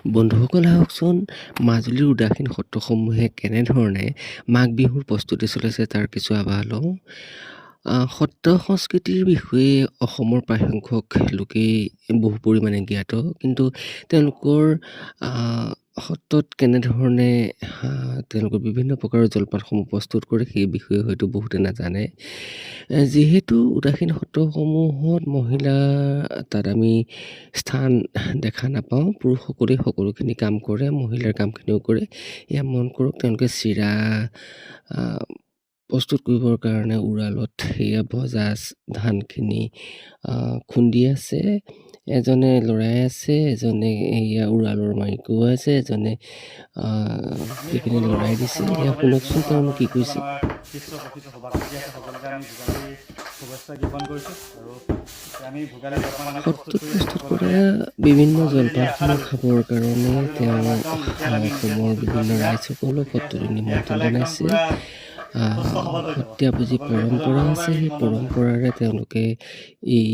বন্ধুসকল আহকচোন মাজুলীৰ উদাসীন সত্ৰসমূহে কেনেধৰণে মাঘ বিহুৰ প্ৰস্তুতি চলাইছে তাৰ কিছু আভাস লওঁ। সত্ৰ সংস্কৃতিৰ বিষয়ে অসমৰ প্ৰায়সংখ্যক লোকেই বহু পৰিমাণে জ্ঞাত, কিন্তু তেওঁলোকৰ সত্ৰত কেনেধৰণে তেওঁলোকৰ বিভিন্ন প্ৰকাৰৰ জলপানসমূহ প্ৰস্তুত কৰে সেই বিষয়ে হয়তো বহুতে নাজানে। যিহেতু উদাসীন সত্ৰসমূহত মহিলা তাত আমি স্থান দেখা নাপাওঁ, পুৰুষসকলেই সকলোখিনি কাম কৰে, মহিলাৰ কামখিনিও কৰে। এয়া মন কৰক, তেওঁলোকে চিৰা প্ৰস্তুত কৰিবৰ কাৰণে উৰালত সেয়া ভজা ধানখিনি খুন্দি আছে, এজনে লৰাই আছে, এজনে এয়া উৰালৰ মাৰিকো আছে, এজনে সেইখিনি লৰাই দিছে। এয়া শুনকচোন তেওঁলোকে কি কৈছে। সত্ৰত প্ৰস্তুত কৰা বিভিন্ন জলপানসমূহ খাবৰ কাৰণে তেওঁ অসমৰ বিভিন্ন ৰাইজসকলক সত্ৰলৈ নিমন্ত্ৰণ জনাইছে। সত্ৰীয়া পৰম্পৰা আছে, সেই পৰম্পৰাৰে তেওঁলোকে এই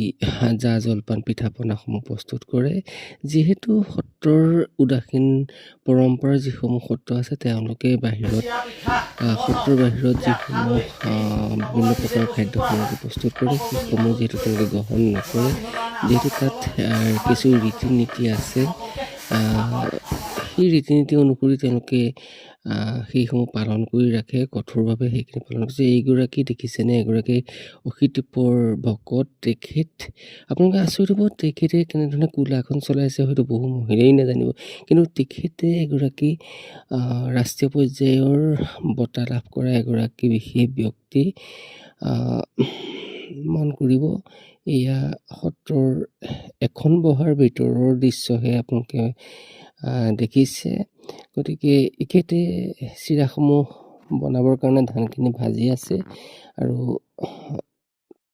জা জলপান পিঠা পনাসমূহ প্ৰস্তুত কৰে। যিহেতু সত্ৰৰ উদাসীন পৰম্পৰাৰ যিসমূহ সত্ৰ আছে, তেওঁলোকে সত্ৰৰ বাহিৰত যিসমূহ বিভিন্ন প্ৰকাৰৰ খাদ্য সামগ্ৰী প্ৰস্তুত কৰে, সেইসমূহ যিহেতু তেওঁলোকে গ্ৰহণ নকৰে, যিহেতু তাত কিছু ৰীতি নীতি আছে, সেই ৰীতি নীতি অনুসৰি তেওঁলোকে সেইসমূহ পালন কৰি ৰাখে, কঠোৰভাৱে সেইখিনি পালন কৰিছে। এইগৰাকী দেখিছেনে, এগৰাকী অশীতিপৰ ভকত, তেখেত আপোনালোকে আচৰিত হ'ব, তেখেতে কেনেধৰণে কোলাখন চলাইছে হয়তো বহু মহিলাই নাজানিব, কিন্তু তেখেতে এগৰাকী ৰাষ্ট্ৰীয় পৰ্যায়ৰ বঁটা লাভ কৰা এগৰাকী বিশেষ ব্যক্তি। মন কৰিব, এয়া সত্ৰৰ এখন বহাৰ ভিতৰৰ দৃশ্যহে আপোনালোকে দেখিছে। গতিকে এখেতে চিৰাসমূহ বনাবৰ কাৰণে ধানখিনি ভাজি আছে, আৰু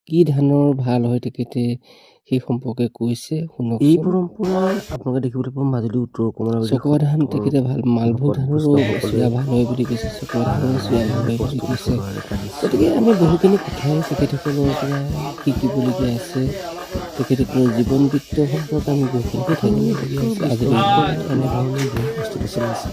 কি ধানৰ ভাল হয় তেখেতে সেই সম্পৰ্কে কৈছে, শুনক। এই পৰম্পৰা আপোনালোকে দেখিবলৈ পাব মাজুলী উত্তৰ কমলা চকুৱা ধান তেখেতে মালভোগ ধানৰো চিৰা ভাল হয় বুলি কৈছে, চকুৱা ধানৰো চিৰা ভাল হয় বুলি কৈছে। গতিকে আমি বহুখিনি কথাই তেখেতসকলৰ পৰা শিকিবলগীয়া আছে, তেখেতসকলৰ জীৱন বৃত্ত সম্পৰ্কে আমি বহুখিনি কথা জানিবলগীয়া আছে। আজিলৈকে এনেধৰণে প্ৰস্তুতি চলাইছে।